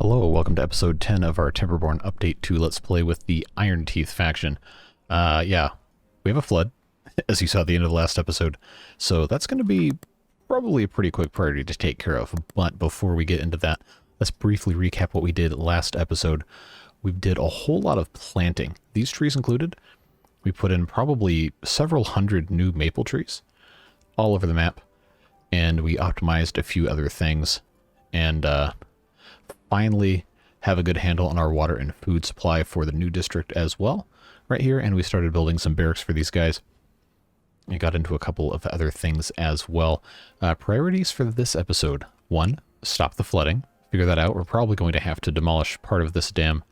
Hello, welcome to episode 10 of our Timberborn update to Let's Play with the Iron Teeth faction. Yeah, we have a flood, as you saw at the end of the last episode, so that's going to be probably a pretty quick priority to take care of. But before we get into that, let's briefly recap what we did last episode. We did a whole lot of planting, these trees included. We put in probably several hundred new maple trees all over the map, and we optimized a few other things, and finally have a good handle on our water and food supply for the new district as well right here. And we started building some barracks for these guys. We got into a couple of other things as well. Priorities for this episode: 1, stop the flooding. Figure that out. We're probably going to have to demolish part of this dam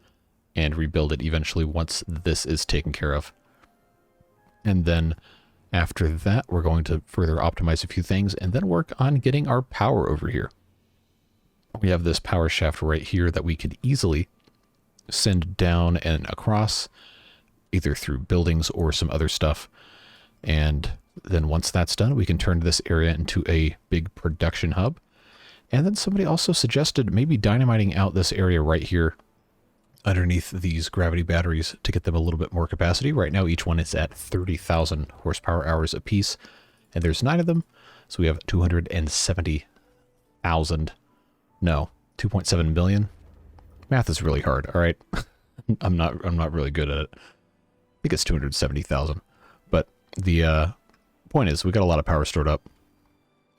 and rebuild it eventually once this is taken care of. And then after that, we're going to further optimize a few things and then work on getting our power over here. We have this power shaft right here that we could easily send down and across, either through buildings or some other stuff. And then once that's done, we can turn this area into a big production hub. And then somebody also suggested maybe dynamiting out this area right here underneath these gravity batteries to get them a little bit more capacity. Right now, each one is at 30,000 horsepower hours apiece, and there's 9 of them. So we have 270,000. No, 2.7 million. Math is really hard, all right? I'm not really good at it. I think it's 270,000. But the point is, we got a lot of power stored up.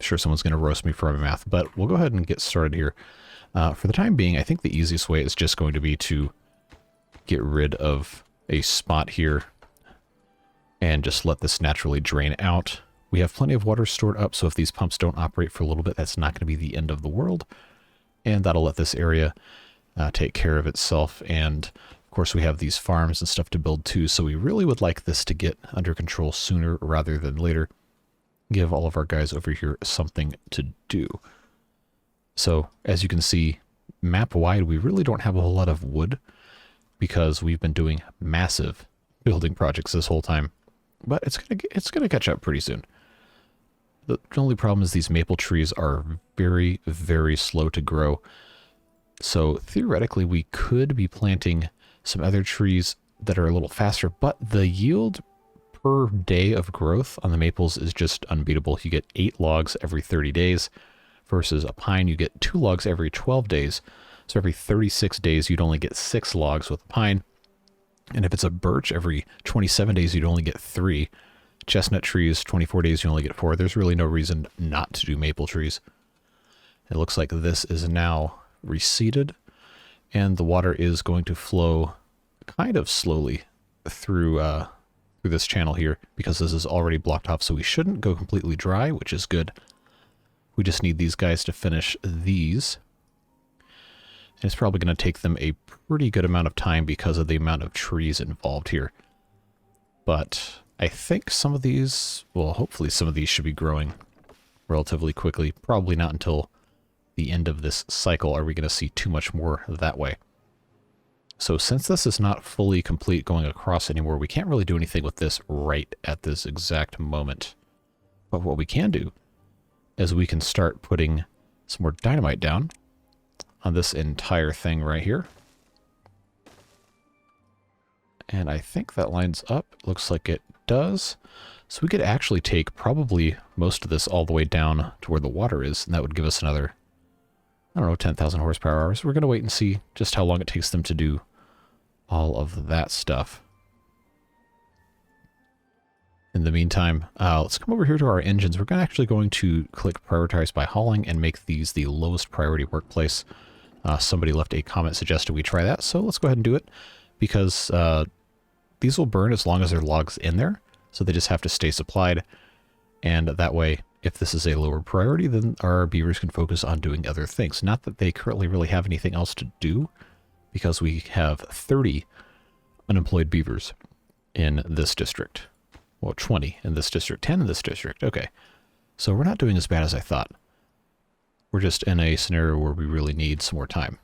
Sure, someone's going to roast me for my math, but we'll go ahead and get started here. For the time being, I think the easiest way is just going to be to get rid of a spot here and just let this naturally drain out. We have plenty of water stored up, so if these pumps don't operate for a little bit, that's not going to be the end of the world. And that'll let this area take care of itself. And of course, we have these farms and stuff to build too, so we really would like this to get under control sooner rather than later. Give all of our guys over here something to do. So as you can see, map wide, we really don't have a whole lot of wood because we've been doing massive building projects this whole time. But it's gonna catch up pretty soon. The only problem is these maple trees are very, very slow to grow. So theoretically, we could be planting some other trees that are a little faster, but the yield per day of growth on the maples is just unbeatable. You get 8 logs every 30 days versus a pine, you get 2 logs every 12 days. So every 36 days, you'd only get 6 logs with a pine. And if it's a birch, every 27 days, you'd only get 3. Chestnut trees, 24 days, you only get 4. There's really no reason not to do maple trees. It looks like this is now reseeded, and the water is going to flow kind of slowly through this channel here because this is already blocked off, so we shouldn't go completely dry, which is good. We just need these guys to finish these. And it's probably going to take them a pretty good amount of time because of the amount of trees involved here. But I think some of these, well, hopefully some of these should be growing relatively quickly. Probably not until the end of this cycle are we going to see too much more that way. So since this is not fully complete going across anymore, we can't really do anything with this right at this exact moment. But what we can do is we can start putting some more dynamite down on this entire thing right here. And I think that lines up. Looks like it does. So we could actually take probably most of this all the way down to where the water is, and that would give us another, I don't know, 10,000 horsepower hours. We're going to wait and see just how long it takes them to do all of that stuff. In the meantime, let's come over here to our engines. We're actually going to click prioritize by hauling and make these the lowest priority workplace. Somebody left a comment suggesting we try that, so let's go ahead and do it because these will burn as long as there are logs in there, so they just have to stay supplied. And that way, if this is a lower priority, then our beavers can focus on doing other things. Not that they currently really have anything else to do, because we have 30 unemployed beavers in this district. Well, 20 in this district, 10 in this district. Okay, so we're not doing as bad as I thought. We're just in a scenario where we really need some more time.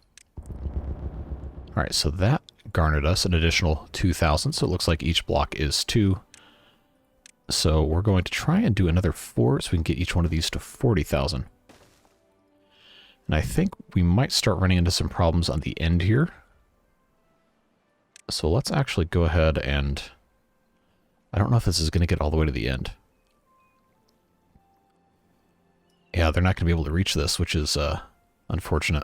All right, so that garnered us an additional 2,000, so it looks like each block is 2. So we're going to try and do another 4 so we can get each one of these to 40,000. And I think we might start running into some problems on the end here. So let's actually go ahead and... I don't know if this is going to get all the way to the end. Yeah, they're not going to be able to reach this, which is unfortunate.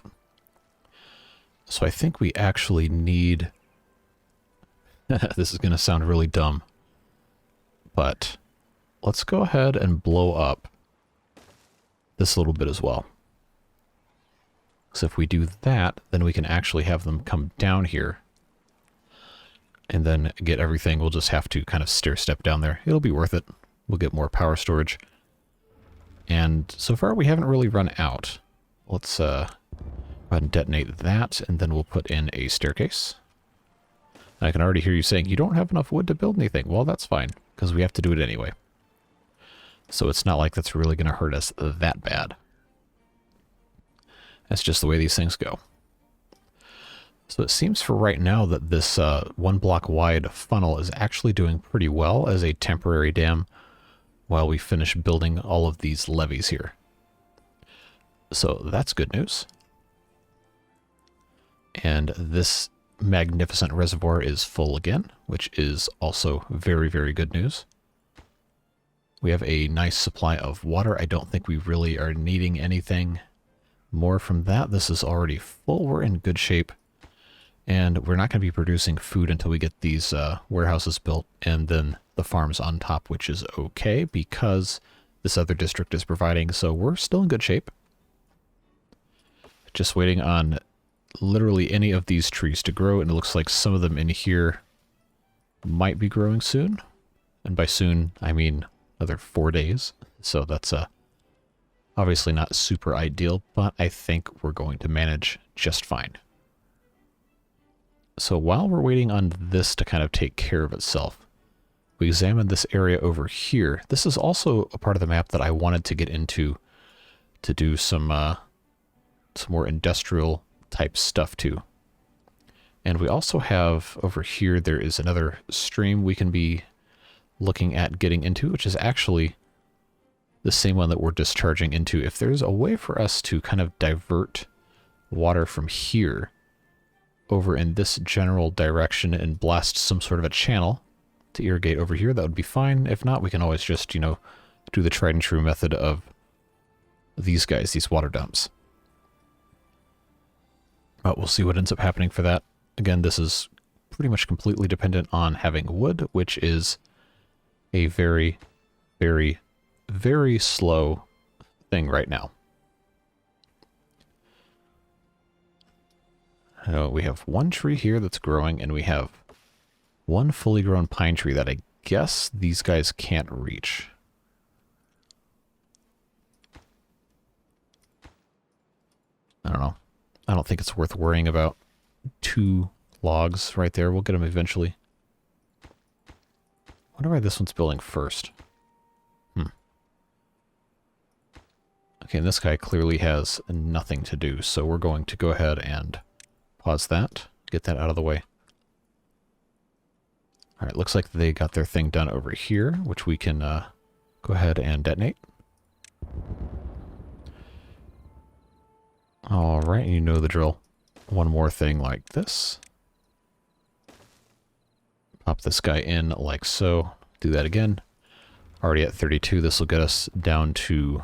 So I think we actually need... This is going to sound really dumb. But let's go ahead and blow up this little bit as well. So if we do that, then we can actually have them come down here. And then get everything. We'll just have to kind of stair step down there. It'll be worth it. We'll get more power storage. And so far we haven't really run out. Let's go ahead and detonate that, and then we'll put in a staircase. And I can already hear you saying, you don't have enough wood to build anything. Well, that's fine, because we have to do it anyway. So it's not like that's really going to hurt us that bad. That's just the way these things go. So it seems for right now that this 1 block wide funnel is actually doing pretty well as a temporary dam while we finish building all of these levees here. So that's good news. And this magnificent reservoir is full again, which is also very, very good news. We have a nice supply of water. I don't think we really are needing anything more from that. This is already full. We're in good shape. And we're not going to be producing food until we get these warehouses built and then the farms on top, which is okay because this other district is providing. So we're still in good shape. Just waiting on literally any of these trees to grow. And it looks like some of them in here might be growing soon. And by soon, I mean another 4 days. So that's obviously not super ideal, but I think we're going to manage just fine. So while we're waiting on this to kind of take care of itself, we examine this area over here. This is also a part of the map that I wanted to get into to do some more industrial type stuff too. And we also have over here, there is another stream we can be looking at getting into, which is actually the same one that we're discharging into. If there's a way for us to kind of divert water from here over in this general direction and blast some sort of a channel to irrigate over here, that would be fine. If not, we can always just, you know, do the tried and true method of these guys, these water dumps. But we'll see what ends up happening for that. Again, this is pretty much completely dependent on having wood, which is a very, very, very slow thing right now. We have one tree here that's growing, and we have one fully grown pine tree that I guess these guys can't reach. I don't know. I don't think it's worth worrying about 2 logs right there. We'll get them eventually. I wonder why this one's building first. Okay, and this guy clearly has nothing to do, so we're going to go ahead and pause that, get that out of the way. All right, looks like they got their thing done over here, which we can go ahead and detonate. All right, you know the drill. One more thing like this. Pop this guy in like so. Do that again. Already at 32, this will get us down to...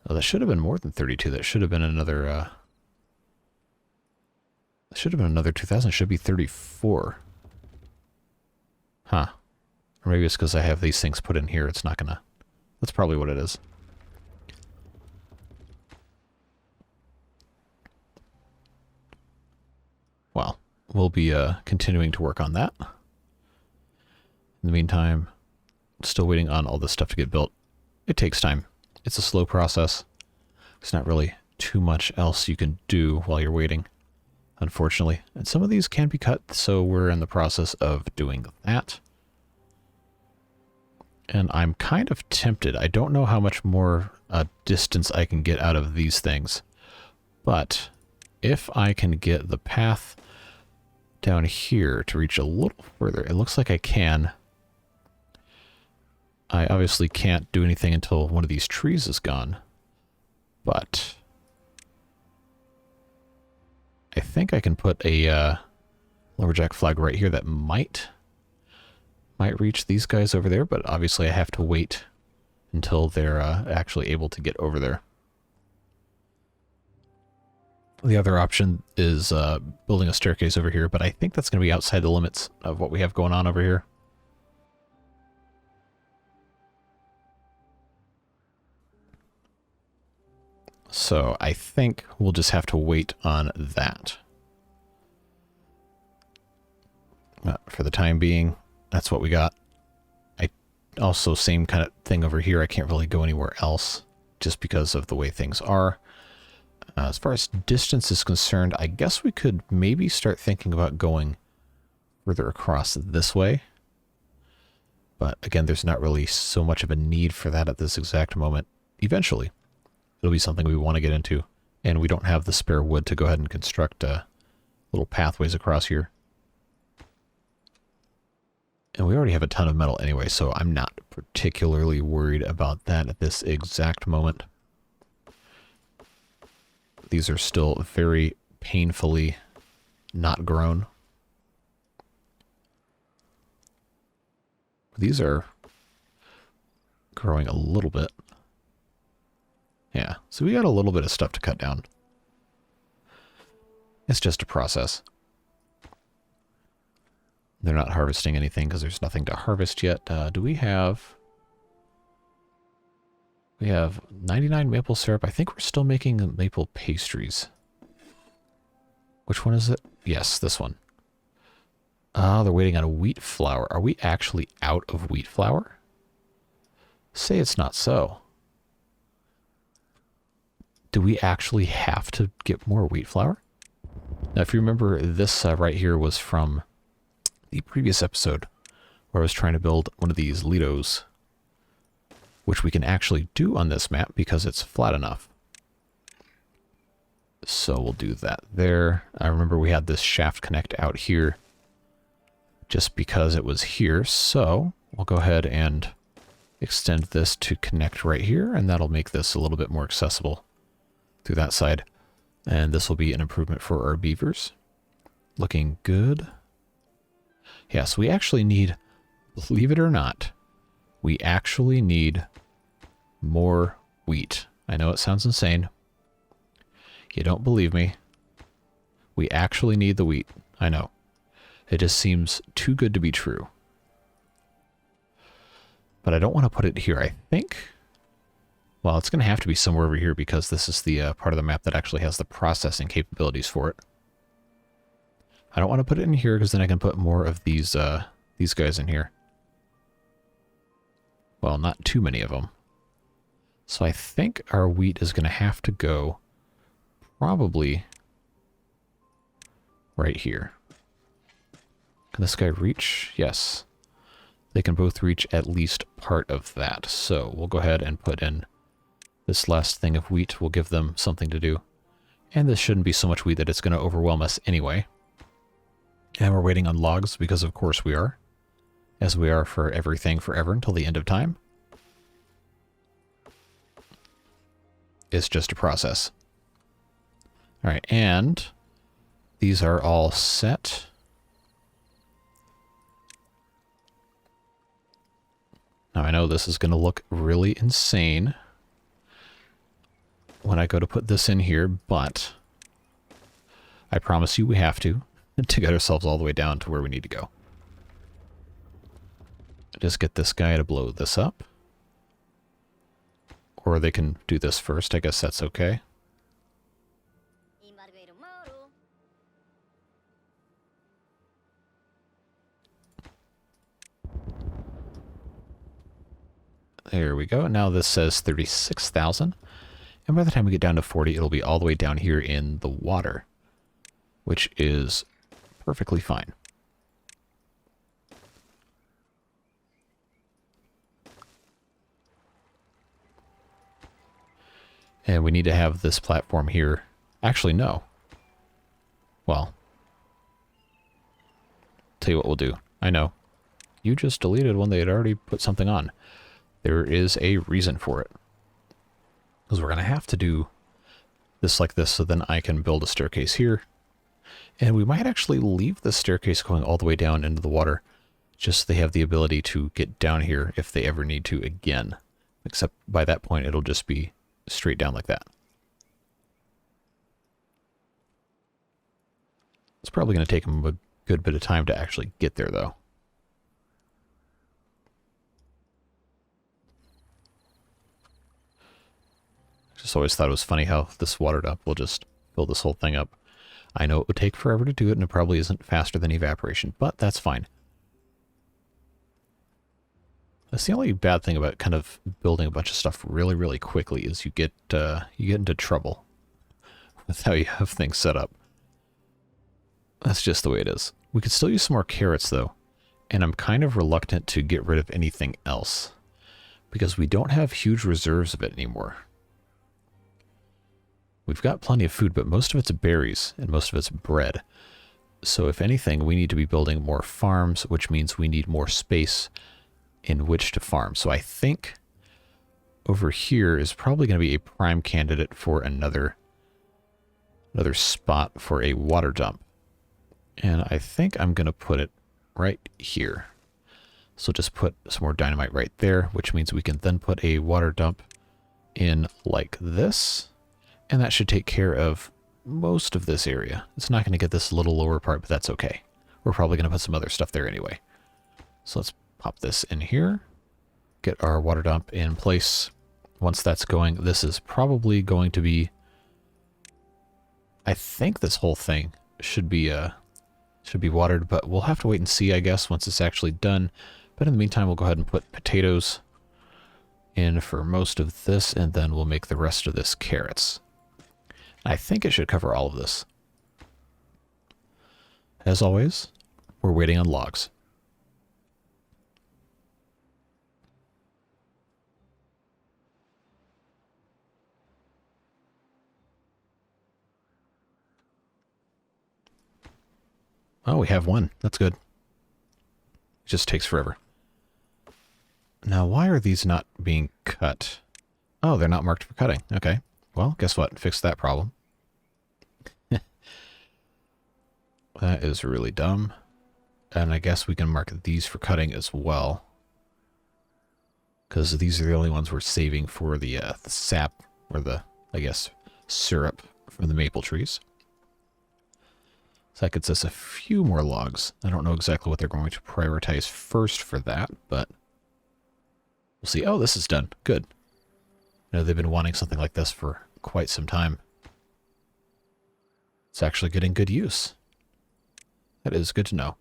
Oh, that should have been more than 32. That should have been another... That should have been another 2,000. It should be 34. Huh. Or maybe it's because I have these things put in here. It's not gonna... That's probably what it is. Well, we'll be continuing to work on that. In the meantime, still waiting on all this stuff to get built. It takes time. It's a slow process. There's not really too much else you can do while you're waiting, unfortunately. And some of these can be cut, so we're in the process of doing that. And I'm kind of tempted. I don't know how much more distance I can get out of these things. But if I can get the path down here to reach a little further, it looks like I can. I obviously can't do anything until one of these trees is gone. But think I can put a lumberjack flag right here that might reach these guys over there, but obviously I have to wait until they're actually able to get over there. The other option is building a staircase over here, but I think that's going to be outside the limits of what we have going on over here. So I think we'll just have to wait on that. For the time being, that's what we got. I also, same kind of thing over here. I can't really go anywhere else just because of the way things are. As far as distance is concerned, I guess we could maybe start thinking about going further across this way. But again, there's not really so much of a need for that at this exact moment. Eventually, it'll be something we want to get into. And we don't have the spare wood to go ahead and construct little pathways across here. And we already have a ton of metal anyway, so I'm not particularly worried about that at this exact moment. These are still very painfully not grown. These are growing a little bit. Yeah, so we got a little bit of stuff to cut down. It's just a process. They're not harvesting anything because there's nothing to harvest yet. Do we have... We have 99 maple syrup. I think we're still making maple pastries. Which one is it? Yes, this one. They're waiting on a wheat flour. Are we actually out of wheat flour? Say it's not so. Do we actually have to get more wheat flour? Now, if you remember, this right here was from the previous episode where I was trying to build one of these Litos, which we can actually do on this map because it's flat enough. So we'll do that there. I remember we had this shaft connect out here just because it was here. So we'll go ahead and extend this to connect right here, and that'll make this a little bit more accessible through that side. And this will be an improvement for our beavers. Looking good. Yes, we actually need, believe it or not, we actually need more wheat. I know it sounds insane. You don't believe me. We actually need the wheat. I know. It just seems too good to be true. But I don't want to put it here. I think, well, it's going to have to be somewhere over here because this is the part of the map that actually has the processing capabilities for it. I don't want to put it in here because then I can put more of these guys in here. Well, not too many of them. So I think our wheat is going to have to go probably right here. Can this guy reach? Yes. They can both reach at least part of that. So we'll go ahead and put in this last thing of wheat. We'll give them something to do. And this shouldn't be so much wheat that it's going to overwhelm us anyway. And we're waiting on logs because of course we are. As we are for everything forever until the end of time. It's just a process. Alright, and these are all set. Now I know this is going to look really insane when I go to put this in here, but I promise you we have to get ourselves all the way down to where we need to go. Just get this guy to blow this up. Or they can do this first. I guess that's okay. There we go. Now this says 36,000. And by the time we get down to 40, it'll be all the way down here in the water, which is perfectly fine. And we need to have this platform here. Actually, no. Well, tell you what we'll do. I know. You just deleted one they had already put something on. There is a reason for it. Because we're going to have to do this like this so then I can build a staircase here. And we might actually leave the staircase going all the way down into the water, just so they have the ability to get down here if they ever need to again. Except by that point, it'll just be straight down like that. It's probably going to take them a good bit of time to actually get there, though. Just always thought it was funny how this water dump will just fill this whole thing up. I know it would take forever to do it, and it probably isn't faster than evaporation, but that's fine. That's the only bad thing about kind of building a bunch of stuff really, really quickly is you get into trouble with how you have things set up. That's just the way it is. We could still use some more carrots, though, and I'm kind of reluctant to get rid of anything else because we don't have huge reserves of it anymore. We've got plenty of food, but most of it's berries and most of it's bread. So if anything, we need to be building more farms, which means we need more space in which to farm. So I think over here is probably going to be a prime candidate for another spot for a water dump. And I think I'm going to put it right here. So just put some more dynamite right there, which means we can then put a water dump in like this. And that should take care of most of this area. It's not going to get this little lower part, but that's okay. We're probably going to put some other stuff there anyway. So let's pop this in here. Get our water dump in place. Once that's going, this is probably going to be... I think this whole thing should be watered, but we'll have to wait and see, I guess, once it's actually done. But in the meantime, we'll go ahead and put potatoes in for most of this, and then we'll make the rest of this carrots. I think it should cover all of this. As always, we're waiting on logs. Oh, we have one. That's good. It just takes forever. Now, why are these not being cut? Oh, they're not marked for cutting. Okay. Well, guess what? Fix that problem. That is really dumb. And I guess we can mark these for cutting as well. Because these are the only ones we're saving for the sap, or the, I guess, syrup from the maple trees. So that gets us a few more logs. I don't know exactly what they're going to prioritize first for that, but we'll see. Oh, this is done. Good. You know, they've been wanting something like this for quite some time. It's actually getting good use. That is good to know.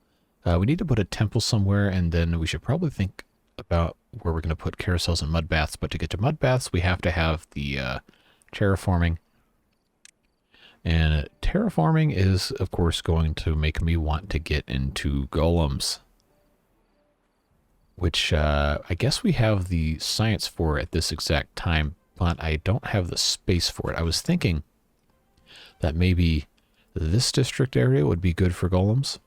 We need to put a temple somewhere, and then we should probably think about where we're going to put carousels and mud baths. But to get to mud baths, we have to have the terraforming. And terraforming is, of course, going to make me want to get into golems. Which I guess we have the science for at this exact time, but I don't have the space for it. I was thinking that maybe this district area would be good for golems.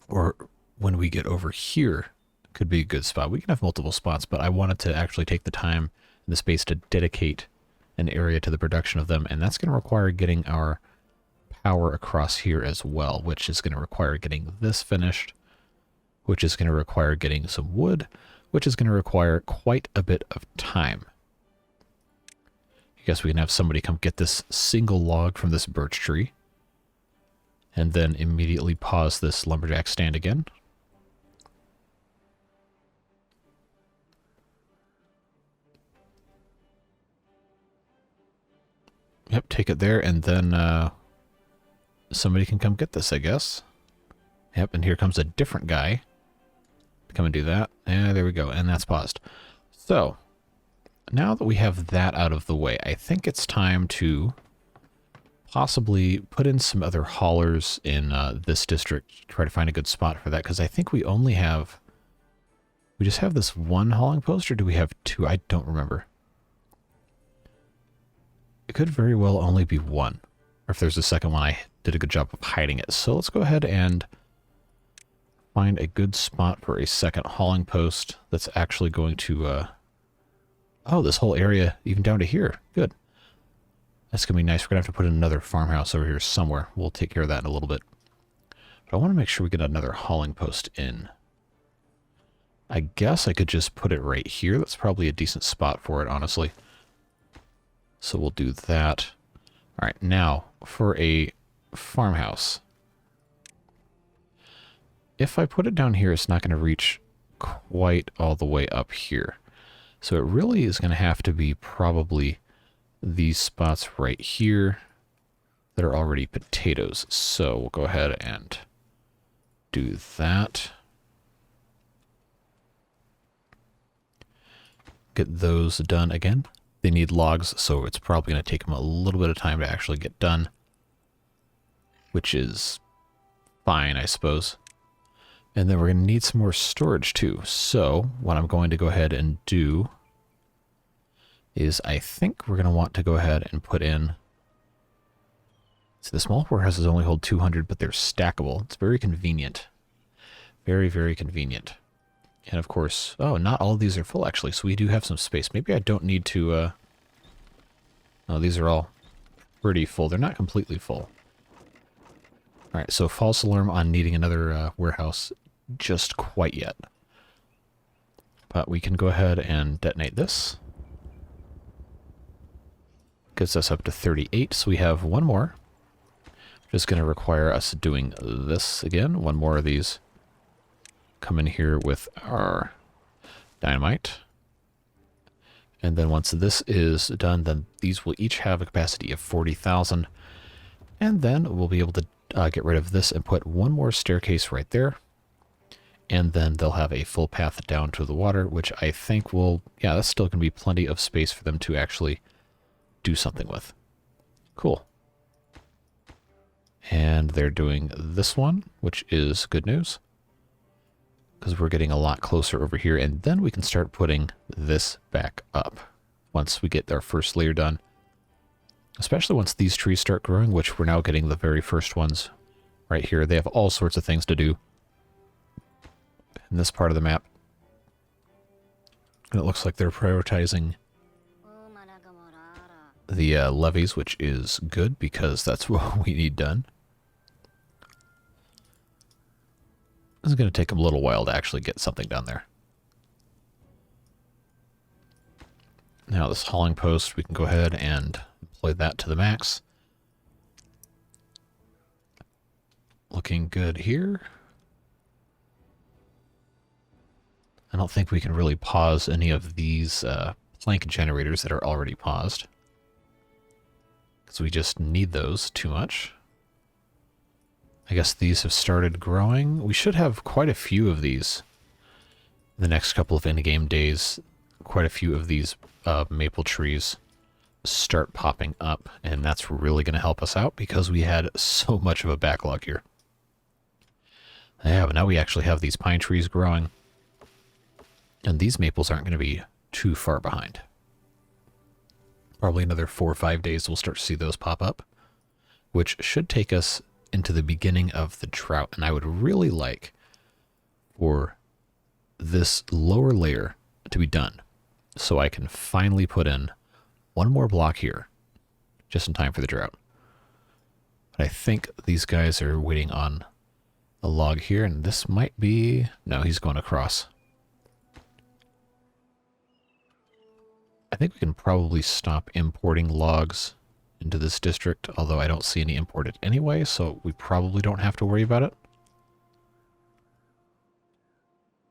Or when we get over here, could be a good spot. We can have multiple spots, but I wanted to actually take the time and the space to dedicate an area to the production of them, and that's going to require getting our power across here as well, which is going to require getting this finished, which is going to require getting some wood, which is going to require quite a bit of time. I guess we can have somebody come get this single log from this birch tree, and then immediately pause this lumberjack stand again. Yep, take it there, and then somebody can come get this, I guess. Yep, and here comes a different guy to come and do that. Yeah, there we go, and that's paused. So, now that we have that out of the way, I think it's time to possibly put in some other haulers in this district, try to find a good spot for that, because I think we only have... We just have this one hauling post, or do we have two? I don't remember. It could very well only be one. Or if there's a second one, I did a good job of hiding it. So let's go ahead and find a good spot for a second hauling post that's actually going to... Oh, this whole area, even down to here. Good. That's going to be nice. We're going to have to put in another farmhouse over here somewhere. We'll take care of that in a little bit. But I want to make sure we get another hauling post in. I guess I could just put it right here. That's probably a decent spot for it, honestly. So we'll do that. All right, now for a farmhouse. If I put it down here, it's not going to reach quite all the way up here. So it really is going to have to be probably these spots right here that are already potatoes. So we'll go ahead and do that. Get those done again. They need logs, so it's probably going to take them a little bit of time to actually get done, which is fine, I suppose. And then we're going to need some more storage too. So what I'm going to go ahead and do is I think we're going to want to go ahead and put in... So the small warehouses only hold 200, but they're stackable. It's very convenient. Very, very convenient. And of course, oh, not all of these are full actually, so we do have some space. Maybe I don't need to, no, these are all pretty full. They're not completely full. Alright, so false alarm on needing another warehouse just quite yet. But we can go ahead and detonate this. Gets us up to 38, so we have one more. Just going to require us doing this again. One more of these. Come in here with our dynamite. And then once this is done, then these will each have a capacity of 40,000. And then we'll be able to get rid of this and put one more staircase right there. And then they'll have a full path down to the water, which I think will, yeah, that's still going to be plenty of space for them to actually do something with. Cool. And they're doing this one, which is good news, because we're getting a lot closer over here, and then we can start putting this back up once we get our first layer done. Especially once these trees start growing, which we're now getting the very first ones right here. They have all sorts of things to do in this part of the map. And it looks like they're prioritizing the levees, which is good because that's what we need done. This is going to take them a little while to actually get something down there. Now this hauling post, we can go ahead and employ that to the max. Looking good here. I don't think we can really pause any of these plank generators that are already paused, because we just need those too much. I guess these have started growing. We should have quite a few of these in the next couple of in-game days. Quite a few of these maple trees start popping up, and that's really going to help us out because we had so much of a backlog here. Yeah, but now we actually have these pine trees growing, and these maples aren't going to be too far behind. Probably another 4 or 5 days we'll start to see those pop up, which should take us into the beginning of the drought. And I would really like for this lower layer to be done so I can finally put in one more block here just in time for the drought. But I think these guys are waiting on a log here, and this might be... No, he's going across. I think we can probably stop importing logs into this district, although I don't see any imported anyway, so we probably don't have to worry about it.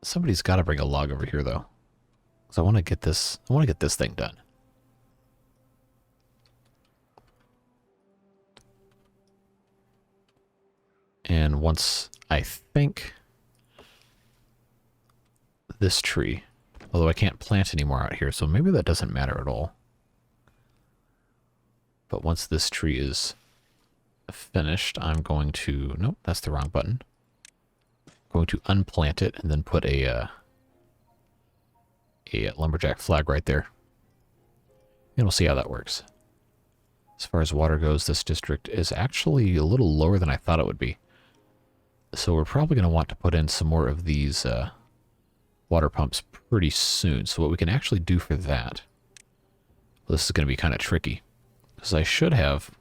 Somebody's got to bring a log over here, though, because I want to get this thing done. And once I think this tree, although I can't plant anymore out here, so maybe that doesn't matter at all. But once this tree is finished, I'm going to... Nope, that's the wrong button. I'm going to unplant it and then put a lumberjack flag right there. And we'll see how that works. As far as water goes, this district is actually a little lower than I thought it would be. So we're probably going to want to put in some more of these water pumps pretty soon. So what we can actually do for that... Well, this is going to be kind of tricky. Because I should have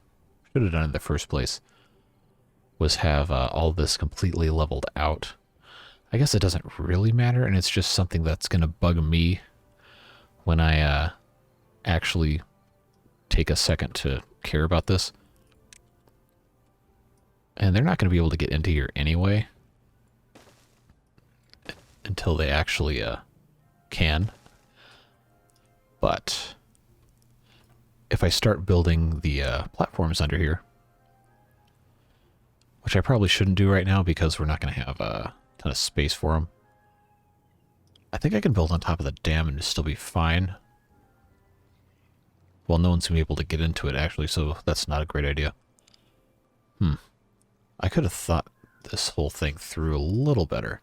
done it in the first place, was have all this completely leveled out. I guess it doesn't really matter, and it's just something that's going to bug me when I actually take a second to care about this. And they're not going to be able to get into here anyway until they actually can. But if I start building the platforms under here, which I probably shouldn't do right now because we're not going to have a ton of space for them. I think I can build on top of the dam and still be fine. Well, no one's going to be able to get into it, actually, so that's not a great idea. I could have thought this whole thing through a little better.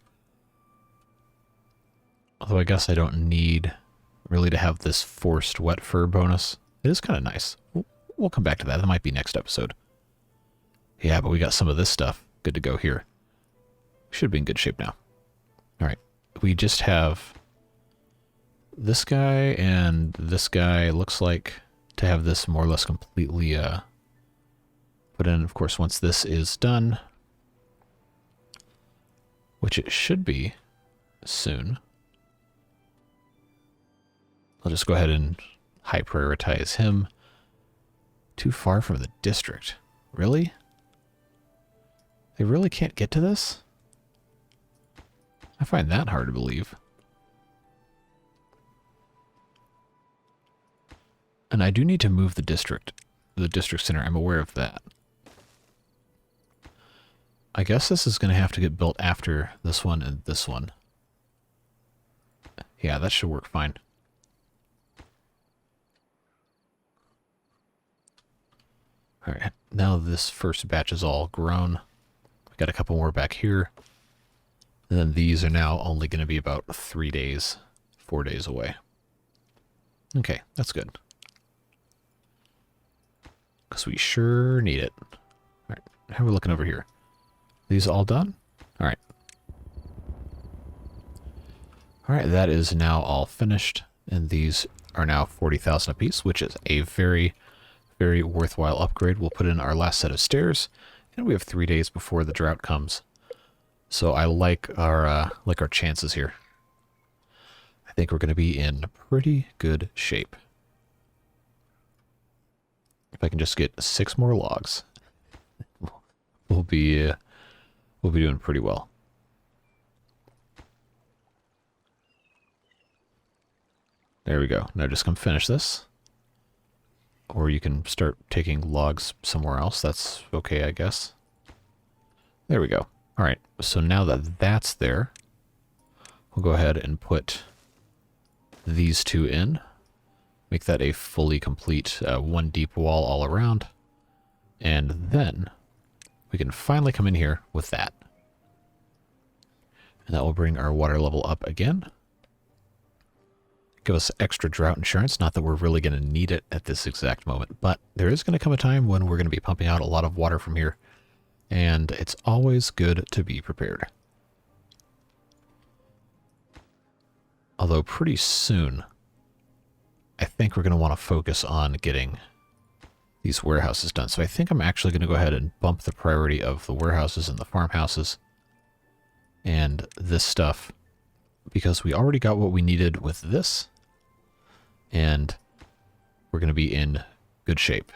Although I guess I don't need really to have this forced wet fur bonus. It is kind of nice. We'll come back to that. That might be next episode. Yeah, but we got some of this stuff. Good to go here. Should be in good shape now. Alright. We just have this guy and this guy. Looks like to have this more or less completely put in. Of course, once this is done, which it should be soon, I'll just go ahead and high prioritize him. Too far from the district. Really? They really can't get to this? I find that hard to believe. And I do need to move the district center. I'm aware of that. I guess this is going to have to get built after this one and this one. Yeah, that should work fine. Alright, now this first batch is all grown. We got a couple more back here. And then these are now only going to be about 3 days, 4 days away. Okay, that's good. Because we sure need it. Alright, how are we looking over here? These all done? Alright. Alright, that is now all finished. And these are now 40,000 apiece, which is a very, very worthwhile upgrade. We'll put in our last set of stairs. And we have 3 days before the drought comes. So I like our chances here. I think we're going to be in pretty good shape. If I can just get 6 more logs, we'll be doing pretty well. There we go. Now just come finish this. Or you can start taking logs somewhere else. That's okay, I guess. There we go. Alright, so now that that's there, we'll go ahead and put these two in. Make that a fully complete one deep wall all around. And then we can finally come in here with that. And that will bring our water level up again. Give us extra drought insurance. Not that we're really going to need it at this exact moment, but there is going to come a time when we're going to be pumping out a lot of water from here. And it's always good to be prepared. Although pretty soon, I think we're going to want to focus on getting these warehouses done. So I think I'm actually going to go ahead and bump the priority of the warehouses and the farmhouses and this stuff, because we already got what we needed with this, and we're going to be in good shape.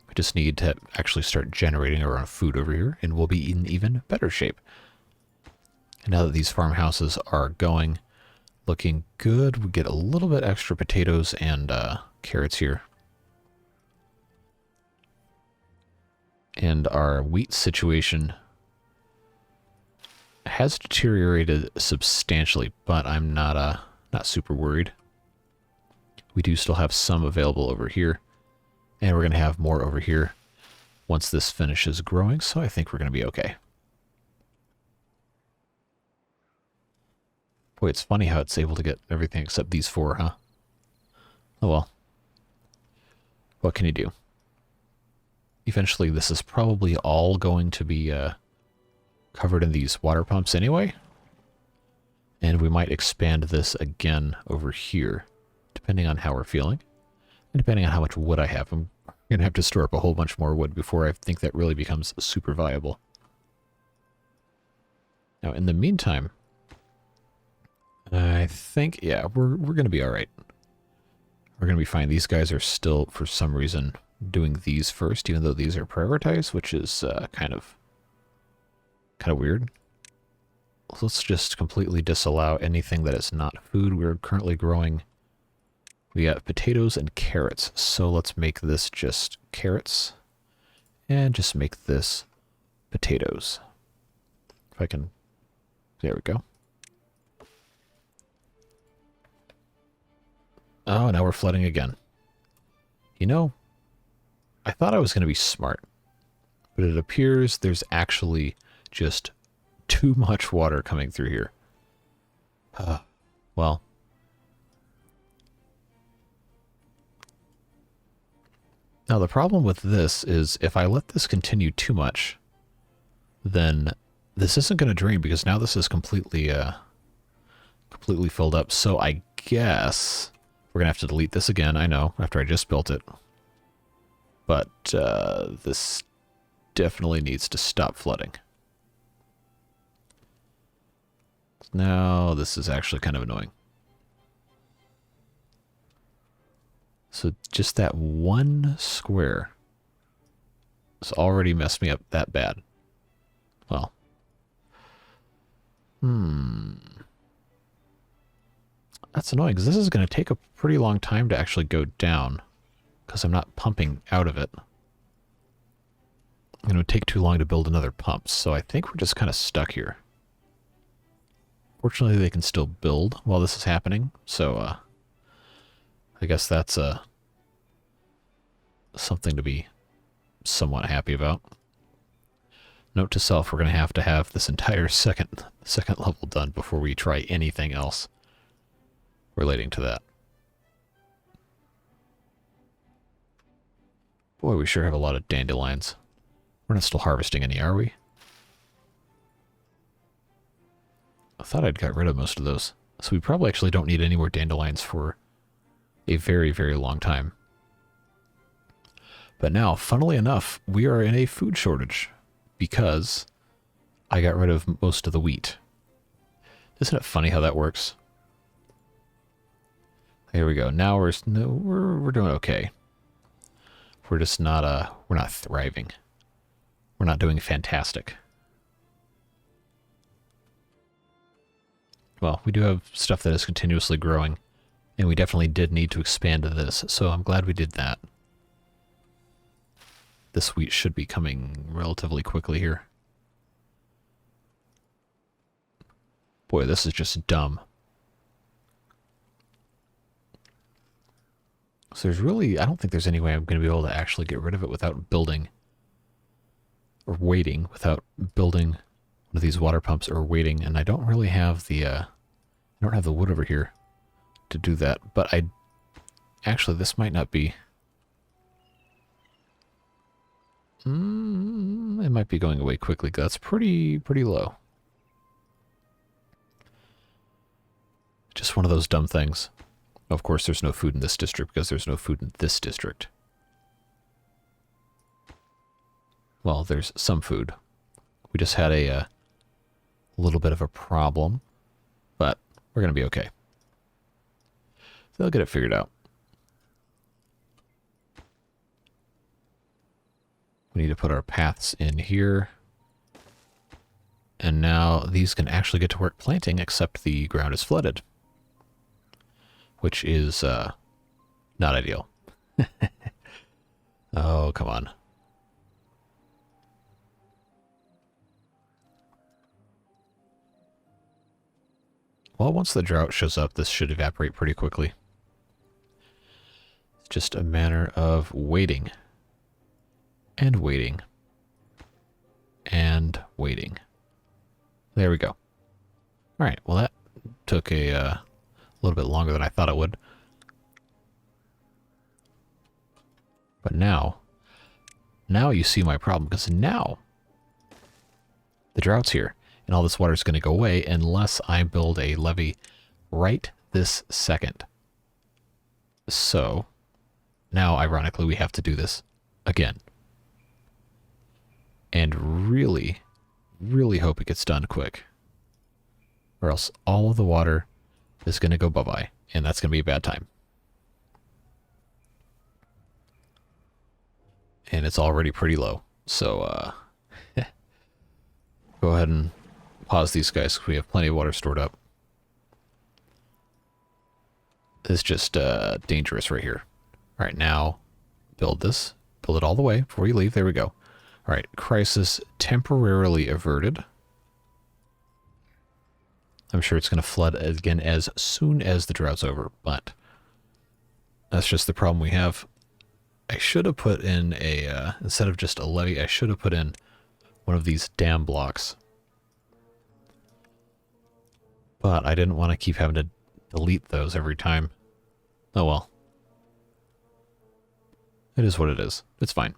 We just need to actually start generating our own food over here, and we'll be in even better shape. And now that these farmhouses are going, looking good, we get a little bit extra potatoes and carrots here. And our wheat situation has deteriorated substantially, but I'm not super worried. We do still have some available over here. And we're going to have more over here once this finishes growing, so I think we're going to be okay. Boy, it's funny how it's able to get everything except these 4, huh? Oh well. What can you do? Eventually, this is probably all going to be covered in these water pumps anyway. And we might expand this again over here, depending on how we're feeling. And depending on how much wood I have. I'm I'm gonna have to store up a whole bunch more wood before I think that really becomes super viable. Now, in the meantime, I think, yeah, we're gonna be all right. We're gonna be fine. These guys are still, for some reason, doing these first, even though these are prioritized, which is kind of weird. Let's just completely disallow anything that is not food. We're currently growing. We got potatoes and carrots, so let's make this just carrots, and just make this potatoes. If I can, there we go. Oh, now we're flooding again. You know, I thought I was going to be smart, but it appears there's actually just too much water coming through here. Well. Now the problem with this is if I let this continue too much, then this isn't going to drain because now this is completely filled up. So I guess we're going to have to delete this again, I know, after I just built it. But this definitely needs to stop flooding. Now this is actually kind of annoying. So just that one square has already messed me up that bad. Well. That's annoying, because this is going to take a pretty long time to actually go down, because I'm not pumping out of it. And it would take too long to build another pump, so I think we're just kind of stuck here. Fortunately, they can still build while this is happening, so I guess that's something to be somewhat happy about. Note to self, we're going to have this entire second level done before we try anything else relating to that. Boy, we sure have a lot of dandelions. We're not still harvesting any, are we? I thought I'd got rid of most of those. So we probably actually don't need any more dandelions for a very, very long time. But now, funnily enough, we are in a food shortage because I got rid of most of the wheat. Isn't it funny how that works? Here we go. Now we're doing okay. We're just not we're not thriving. We're not doing fantastic. Well, we do have stuff that is continuously growing, and we definitely did need to expand this, so I'm glad we did that. This wheat should be coming relatively quickly here. Boy, this is just dumb. So there's really, I don't think there's any way I'm going to be able to actually get rid of it without building, or waiting, without building one of these water pumps or waiting, and I don't really have the, I don't have the wood over here to do that, but actually this might not be, it might be going away quickly. That's pretty low. Just one of those dumb things. Of course, there's no food in this district because there's no food in this district. Well, there's some food. We just had a little bit of a problem, but we're going to be okay. They'll get it figured out. We need to put our paths in here. And now these can actually get to work planting, except the ground is flooded. Which is not ideal. Oh, come on. Well, once the drought shows up, this should evaporate pretty quickly. It's just a matter of waiting. And waiting. And waiting. There we go. Alright, well that took a little bit longer than I thought it would. But now you see my problem, because now the drought's here, and all this water is going to go away unless I build a levee right this second. So now, ironically, we have to do this again. And really, really hope it gets done quick. Or else all of the water is going to go bye-bye, and that's going to be a bad time. And it's already pretty low. So, go ahead and pause these guys because we have plenty of water stored up. It's just dangerous right here. All right, now build this. Build it all the way before you leave. There we go. All right, crisis temporarily averted. I'm sure it's going to flood again as soon as the drought's over, but that's just the problem we have. I should have put in a, instead of just a levee, I should have put in one of these dam blocks. But I didn't want to keep having to delete those every time. Oh well. It is what it is. It's fine.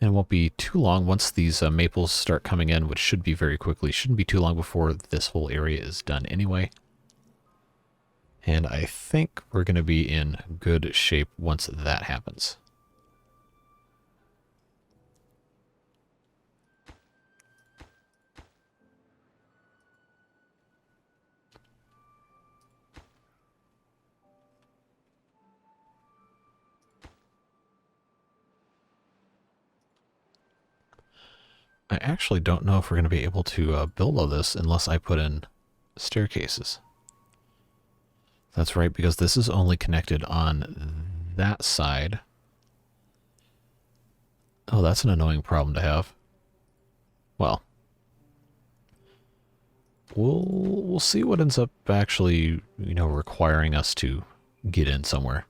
And it won't be too long once these maples start coming in, which should be very quickly. Shouldn't be too long before this whole area is done anyway. And I think we're going to be in good shape once that happens. I actually don't know if we're going to be able to build all this unless I put in staircases. That's right, because this is only connected on that side. Oh, that's an annoying problem to have. Well, we'll see what ends up actually, requiring us to get in somewhere.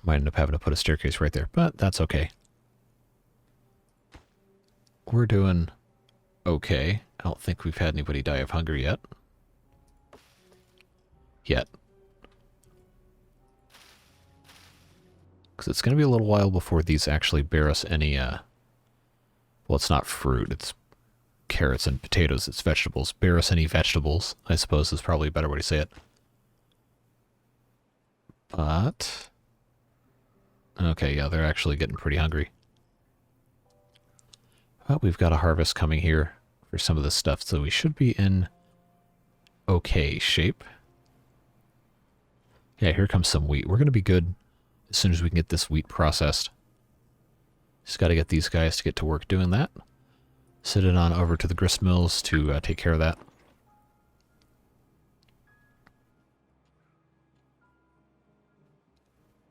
Might end up having to put a staircase right there, but that's okay. We're doing okay. I don't think we've had anybody die of hunger yet. Because it's going to be a little while before these actually bear us any, well, it's not fruit, it's carrots and potatoes, it's vegetables. Bear us any vegetables, I suppose is probably a better way to say it. But, okay, yeah, they're actually getting pretty hungry. But we've got a harvest coming here for some of this stuff, so we should be in okay shape. Yeah, here comes some wheat. We're going to be good as soon as we can get this wheat processed. Just got to get these guys to get to work doing that. Send it on over to the grist mills to take care of that.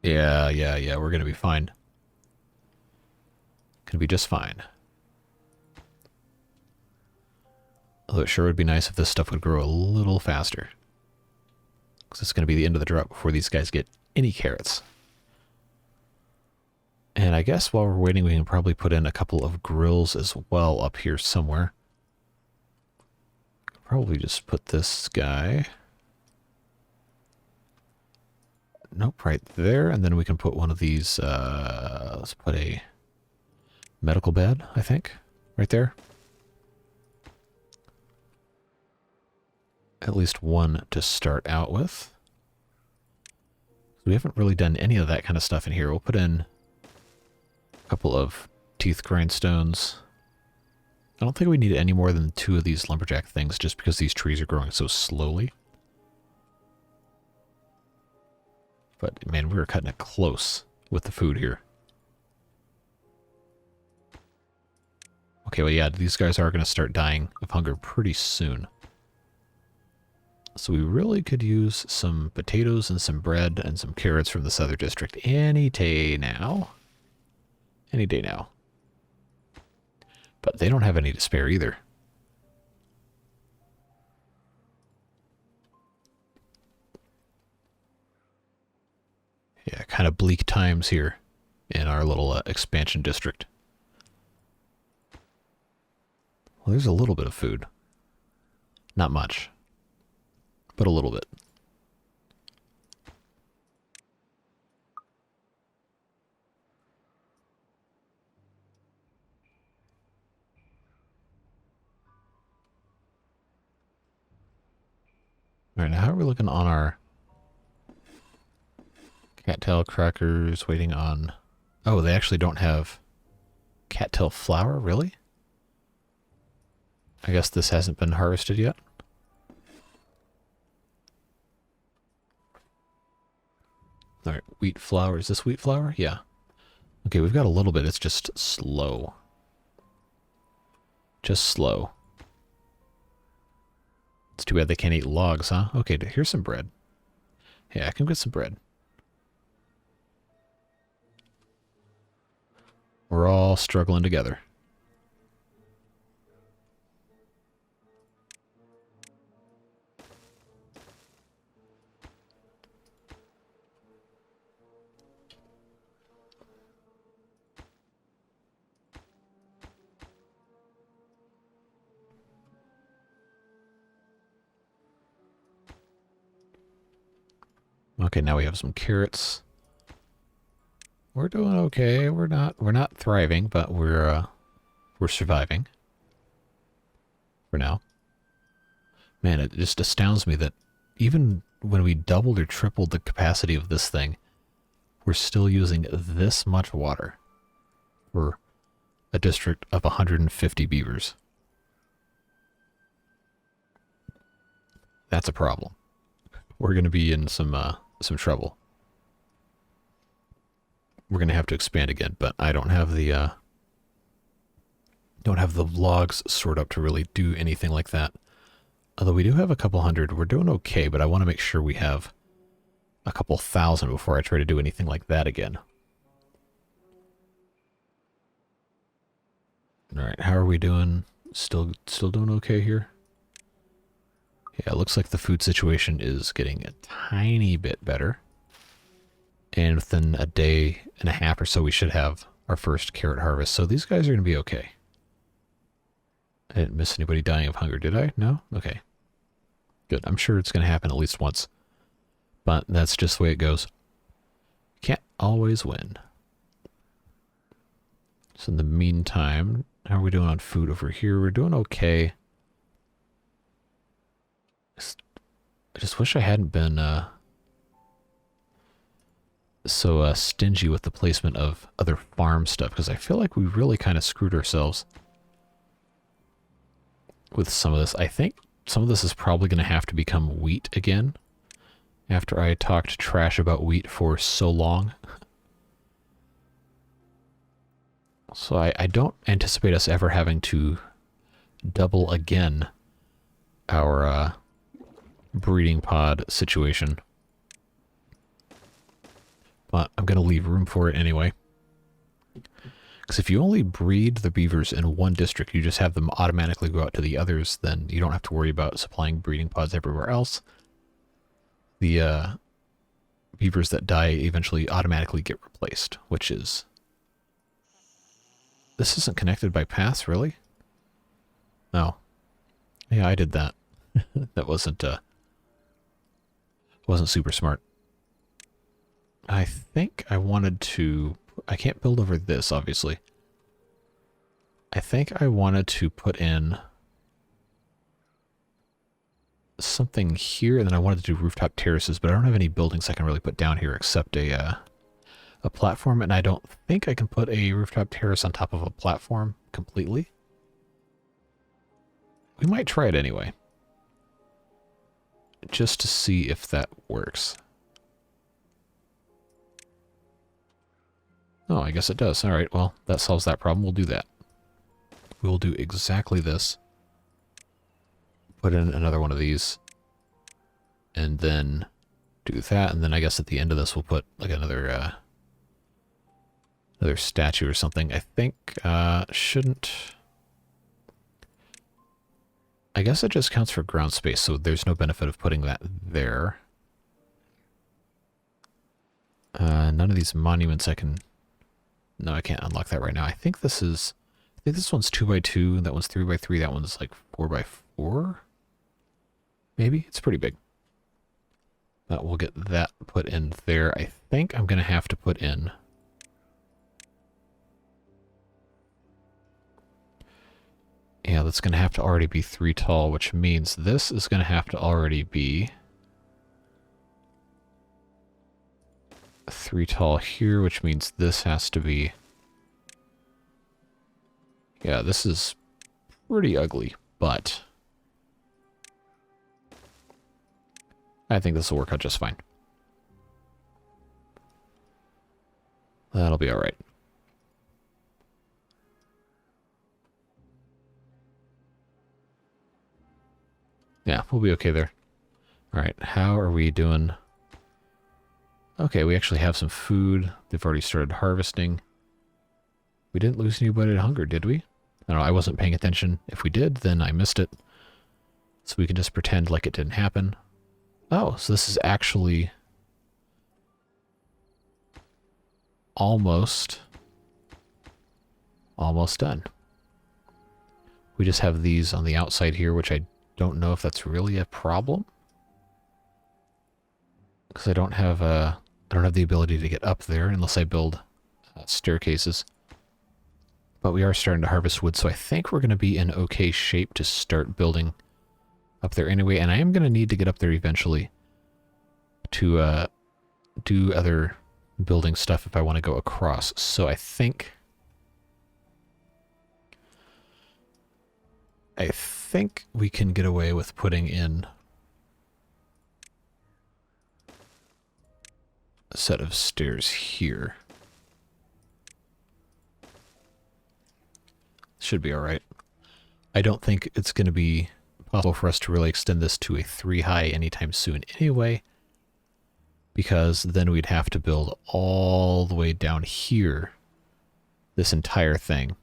Yeah, we're going to be fine. Going to be just fine. Although it sure would be nice if this stuff would grow a little faster. Because it's going to be the end of the drought before these guys get any carrots. And I guess while we're waiting, we can probably put in a couple of grills as well up here somewhere. Probably just put this guy. Nope, right there. And then we can put one of these, let's put a medical bed, I think, right there. At least one to start out with. We haven't really done any of that kind of stuff in here. We'll put in a couple of teeth grindstones. I don't think we need any more than 2 of these lumberjack things just because these trees are growing so slowly. But man, we were cutting it close with the food here. Okay, well yeah, these guys are going to start dying of hunger pretty soon. So we really could use some potatoes and some bread and some carrots from the Southern District any day now. Any day now. But they don't have any to spare either. Yeah, kind of bleak times here in our little expansion district. Well, there's a little bit of food. Not much. But a little bit. All right, now how are we looking on our... Cattail crackers waiting on... Oh, they actually don't have cattail flour? Really? I guess this hasn't been harvested yet. Alright, wheat flour. Is this wheat flour? Yeah. Okay, we've got a little bit. It's just slow. Just slow. It's too bad they can't eat logs, huh? Okay, here's some bread. Yeah, I can get some bread. We're all struggling together. Okay, now we have some carrots. We're doing okay. We're not thriving, but we're surviving. For now. Man, it just astounds me that even when we doubled or tripled the capacity of this thing, we're still using this much water for a district of 150 beavers. That's a problem. We're going to be in some trouble. We're going to have to expand again, but I don't have the logs stored up to really do anything like that. Although we do have a couple hundred. We're doing okay, but I want to make sure we have a couple thousand before I try to do anything like that again. Alright, how are we doing? Still doing okay here? Yeah, it looks like the food situation is getting a tiny bit better. And within a day and a half or so, we should have our first carrot harvest. So these guys are going to be okay. I didn't miss anybody dying of hunger, did I? No? Okay. Good. I'm sure it's going to happen at least once. But that's just the way it goes. Can't always win. So in the meantime, how are we doing on food over here? We're doing okay. I just wish I hadn't been so stingy with the placement of other farm stuff, because I feel like we really kind of screwed ourselves with some of this. I think some of this is probably going to have to become wheat again after I talked trash about wheat for so long. So I don't anticipate us ever having to double again our breeding pod situation. But I'm going to leave room for it anyway. Because if you only breed the beavers in one district, you just have them automatically go out to the others, then you don't have to worry about supplying breeding pods everywhere else. The beavers that die eventually automatically get replaced, which is... This isn't connected by paths, really? No. Yeah, I did that. That wasn't super smart. I think I wanted to... I can't build over this, obviously. I think I wanted to put in something here, and then I wanted to do rooftop terraces, but I don't have any buildings I can really put down here except a platform, and I don't think I can put a rooftop terrace on top of a platform completely. We might try it anyway, just to see if that works. Oh, I guess it does. All right, well, that solves that problem. We'll do that. We'll do exactly this. Put in another one of these. And then do that. And then I guess at the end of this, we'll put like another statue or something. I think shouldn't... I guess it just counts for ground space, so there's no benefit of putting that there. None of these monuments I can... No, I can't unlock that right now. I think this is... I think this one's 2x2, that one's 3x3, that one's like 4x4? Maybe? It's pretty big. But we'll get that put in there. I think I'm going to have to put in... Yeah, that's going to have to already be 3 tall, which means this is going to have to already be 3 tall here, which means this has to be... Yeah, this is pretty ugly, but I think this will work out just fine. That'll be alright. Yeah, we'll be okay there. Alright, how are we doing? Okay, we actually have some food. They've already started harvesting. We didn't lose anybody to hunger, did we? I don't know, I wasn't paying attention. If we did, then I missed it. So we can just pretend like it didn't happen. Oh, so this is actually almost done. We just have these on the outside here, which I don't know if that's really a problem. Because I don't have the ability to get up there unless I build staircases. But we are starting to harvest wood, so I think we're going to be in okay shape to start building up there anyway. And I am going to need to get up there eventually to do other building stuff if I want to go across. So I think we can get away with putting in a set of stairs here. Should be alright. I don't think it's going to be possible for us to really extend this to a 3 high anytime soon anyway, because then we'd have to build all the way down here, this entire thing,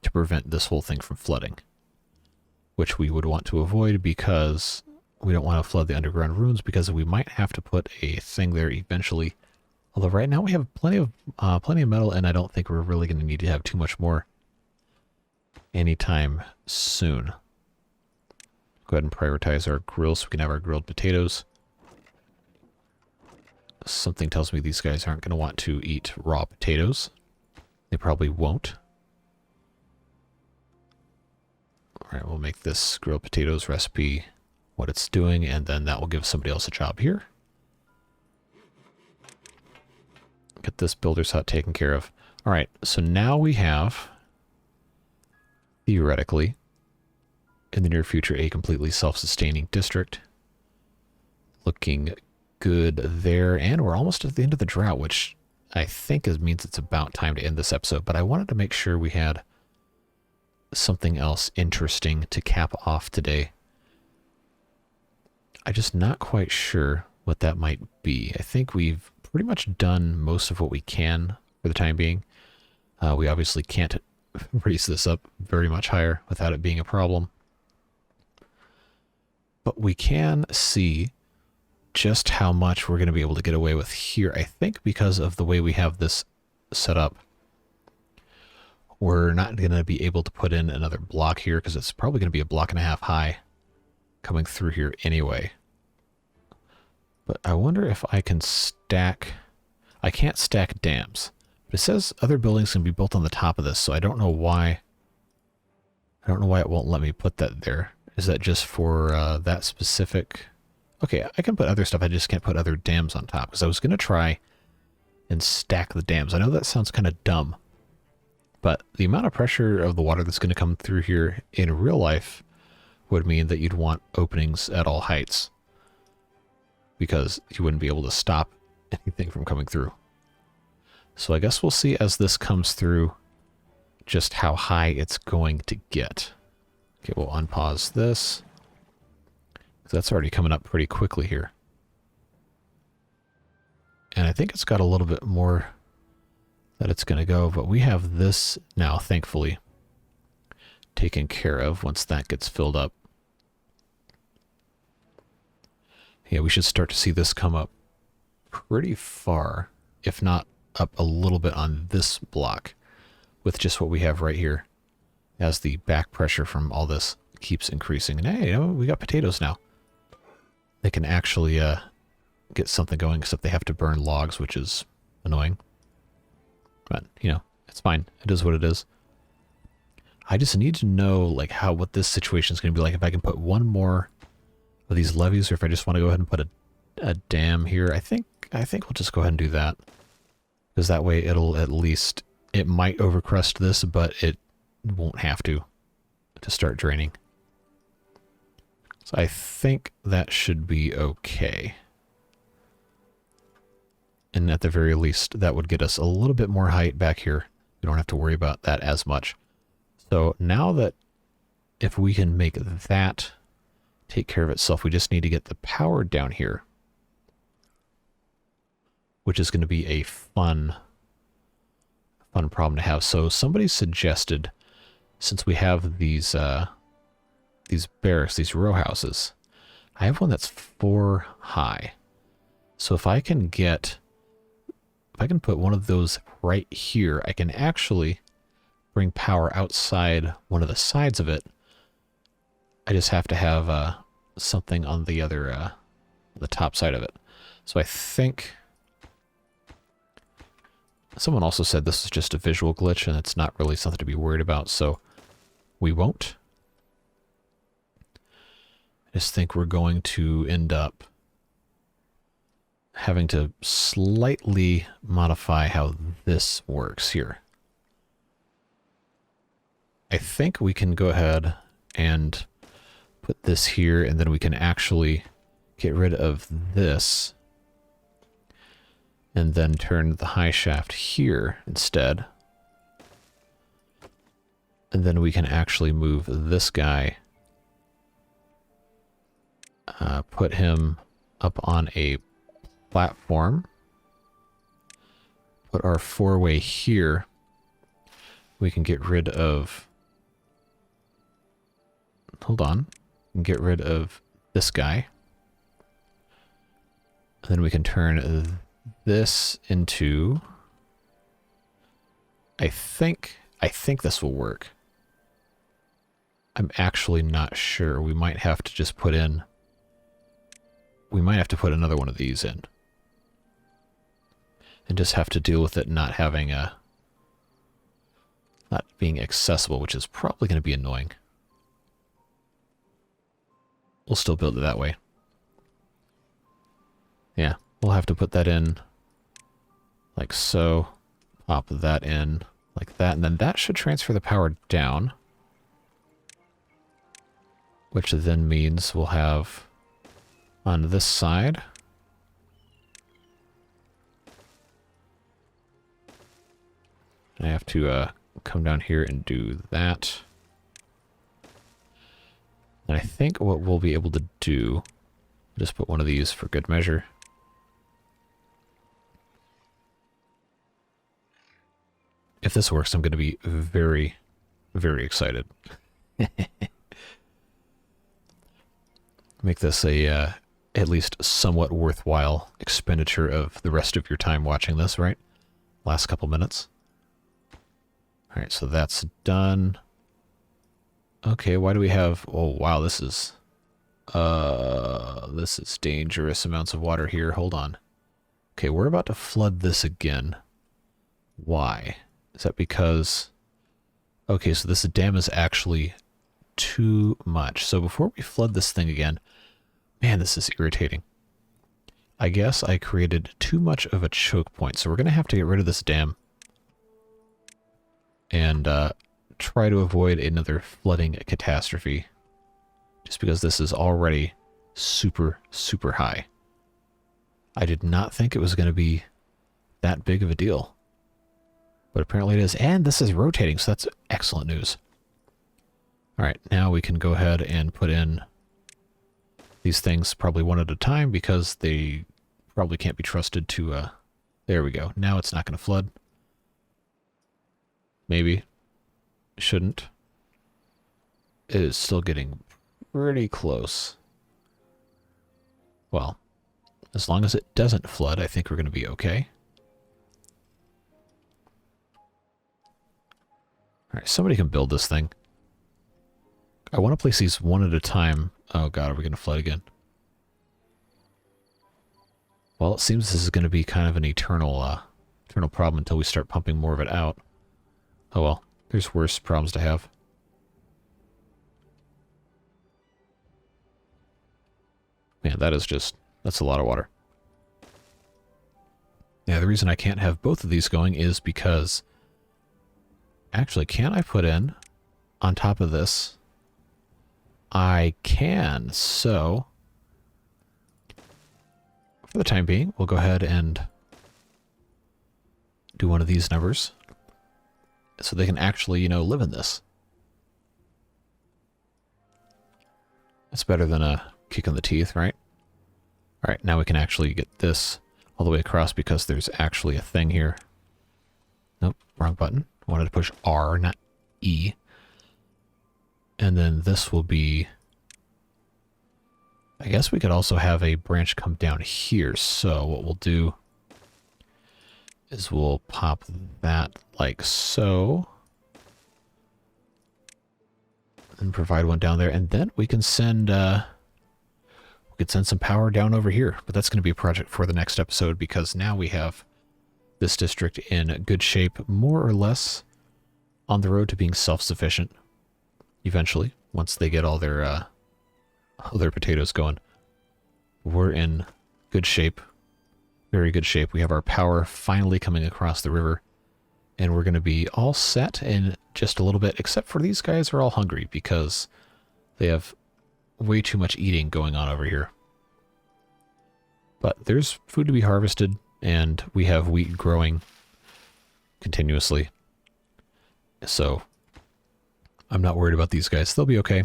to prevent this whole thing from flooding, which we would want to avoid because we don't want to flood the underground rooms, because we might have to put a thing there eventually. Although right now we have plenty of metal, and I don't think we're really going to need to have too much more anytime soon. Go ahead and prioritize our grills so we can have our grilled potatoes. Something tells me these guys aren't going to want to eat raw potatoes. They probably won't. Alright, we'll make this grilled potatoes recipe what it's doing, and then that will give somebody else a job here. Get this builder's hut taken care of. Alright, so now we have, theoretically, in the near future, a completely self-sustaining district. Looking good there, and we're almost at the end of the drought, which I think means it's about time to end this episode, but I wanted to make sure we had something else interesting to cap off today. I'm just not quite sure what that might be. I think we've pretty much done most of what we can for the time being. We obviously can't raise this up very much higher without it being a problem. But we can see just how much we're going to be able to get away with here. I think because of the way we have this set up, we're not going to be able to put in another block here because it's probably going to be a block and a half high coming through here anyway. But I wonder if I can stack... I can't stack dams. But it says other buildings can be built on the top of this, so I don't know why... I don't know why it won't let me put that there. Is that just for that specific... Okay, I can put other stuff, I just can't put other dams on top. Because I was going to try and stack the dams. I know that sounds kind of dumb. But the amount of pressure of the water that's going to come through here in real life would mean that you'd want openings at all heights, because you wouldn't be able to stop anything from coming through. So I guess we'll see as this comes through just how high it's going to get. Okay, we'll unpause this, because that's already coming up pretty quickly here. And I think it's got a little bit more that it's going to go, but we have this now, thankfully, taken care of once that gets filled up. Yeah, we should start to see this come up pretty far, if not up a little bit on this block, with just what we have right here, as the back pressure from all this keeps increasing. And hey, you know, we got potatoes now. They can actually get something going, except they have to burn logs, which is annoying. But, you know, it's fine. It is what it is. I just need to know, like, what this situation is going to be like. If I can put one more of these levees, or if I just want to go ahead and put a dam here. I think we'll just go ahead and do that. Because that way it'll at least, it might overcrust this, but it won't have to start draining. So I think that should be okay. And at the very least, that would get us a little bit more height back here. We don't have to worry about that as much. So now that if we can make that take care of itself, we just need to get the power down here, which is going to be a fun problem to have. So somebody suggested, since we have these barracks, these row houses, I have one that's 4 high. So if I can put one of those right here, I can actually bring power outside one of the sides of it. I just have to have something on the other, the top side of it. So I think someone also said this is just a visual glitch and it's not really something to be worried about, so we won't. I just think we're going to end up having to slightly modify how this works here. I think we can go ahead and put this here, and then we can actually get rid of this and then turn the high shaft here instead. And then we can actually move this guy, put him up on a platform, put our 4-way here. We can get rid of, hold on, get rid of this guy. And then we can turn this into, I think this will work. I'm actually not sure. We might have to just put in, we might have to put another one of these in. And just have to deal with it not having a, not being accessible, which is probably going to be annoying. We'll still build it that way. Yeah, we'll have to put that in like so. Pop that in like that, and then that should transfer the power down. Which then means we'll have on this side I have to come down here and do that. And I think what we'll be able to do, just put one of these for good measure. If this works, I'm going to be very, very excited. Make this a at least somewhat worthwhile expenditure of the rest of your time watching this, right? Last couple minutes. All right, so that's done. Okay, why do we have... Oh, wow, this is dangerous amounts of water here. Hold on. Okay, we're about to flood this again. Why? Is that because... Okay, so this dam is actually too much. So before we flood this thing again... Man, this is irritating. I guess I created too much of a choke point, so we're going to have to get rid of this dam. And try to avoid another flooding catastrophe. Just because this is already super, super high. I did not think it was going to be that big of a deal. But apparently it is. And this is rotating, so that's excellent news. Alright, now we can go ahead and put in these things probably one at a time because they probably can't be trusted to... there we go. Now it's not going to flood. Maybe. Shouldn't. It is still getting pretty close. Well, as long as it doesn't flood, I think we're going to be okay. Alright, somebody can build this thing. I want to place these one at a time. Oh god, are we going to flood again? Well, it seems this is going to be kind of an eternal problem until we start pumping more of it out. Oh well, there's worse problems to have. Man, that is just... that's a lot of water. Yeah, the reason I can't have both of these going is because... Actually, can I put in on top of this? I can, so... For the time being, we'll go ahead and do one of these numbers. So they can actually, you know, live in this. It's better than a kick in the teeth, right? Alright, now we can actually get this all the way across because there's actually a thing here. Nope, wrong button. I wanted to push R, not E. And then this will be... I guess we could also have a branch come down here. So what we'll do is we'll pop that like so. And provide one down there. And then we can send... we could send some power down over here. But that's going to be a project for the next episode because now we have this district in good shape, more or less on the road to being self-sufficient. Eventually, once they get all their potatoes going. We're in good shape. Very good shape. We have our power finally coming across the river. And we're going to be all set in just a little bit, except for these guys are all hungry because they have way too much eating going on over here. But there's food to be harvested, and we have wheat growing continuously. So I'm not worried about these guys. They'll be okay.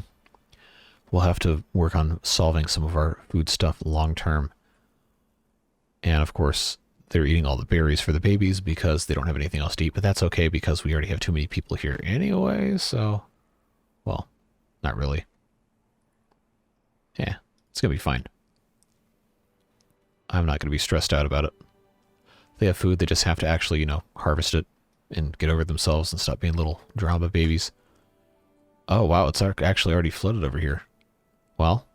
We'll have to work on solving some of our food stuff long term. And of course, they're eating all the berries for the babies because they don't have anything else to eat. But that's okay because we already have too many people here anyway. So, well, not really. Yeah, it's going to be fine. I'm not going to be stressed out about it. They have food. They just have to actually, you know, harvest it and get over themselves and stop being little drama babies. Oh, wow, it's actually already flooded over here. Well,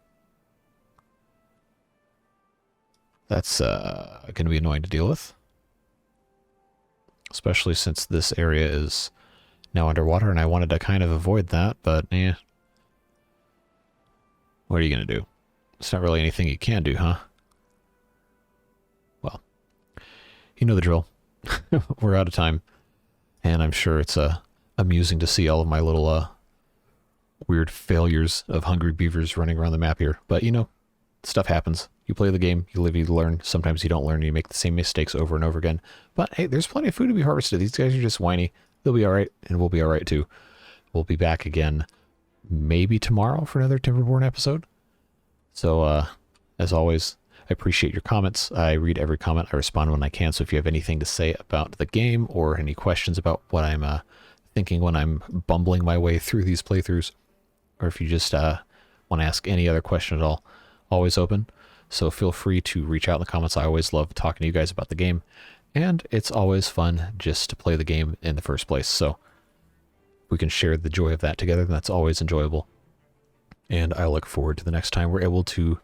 that's going to be annoying to deal with. Especially since this area is now underwater, and I wanted to kind of avoid that, but eh. What are you going to do? It's not really anything you can do, huh? Well, you know the drill. We're out of time. And I'm sure it's amusing to see all of my little weird failures of hungry beavers running around the map here. But, you know, stuff happens. You play the game, you live, you learn. Sometimes you don't learn, and you make the same mistakes over and over again. But, hey, there's plenty of food to be harvested. These guys are just whiny. They'll be all right, and we'll be all right, too. We'll be back again maybe tomorrow for another Timberborn episode. So, as always, I appreciate your comments. I read every comment. I respond when I can. So if you have anything to say about the game or any questions about what I'm thinking when I'm bumbling my way through these playthroughs, or if you just want to ask any other question at all, always open. So feel free to reach out in the comments. I always love talking to you guys about the game. And it's always fun just to play the game in the first place. So we can share the joy of that together. That's always enjoyable. And I look forward to the next time we're able to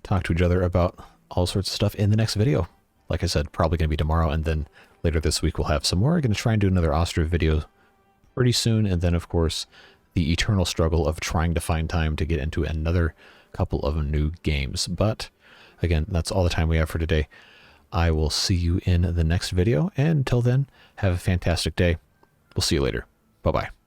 talk to each other about all sorts of stuff in the next video. Like I said, probably going to be tomorrow, and then later this week we'll have some more. We're going to try and do another Ostrich video pretty soon, and then, of course, the eternal struggle of trying to find time to get into another couple of new games. But, again, that's all the time we have for today. I will see you in the next video, and until then, have a fantastic day. We'll see you later. Bye-bye.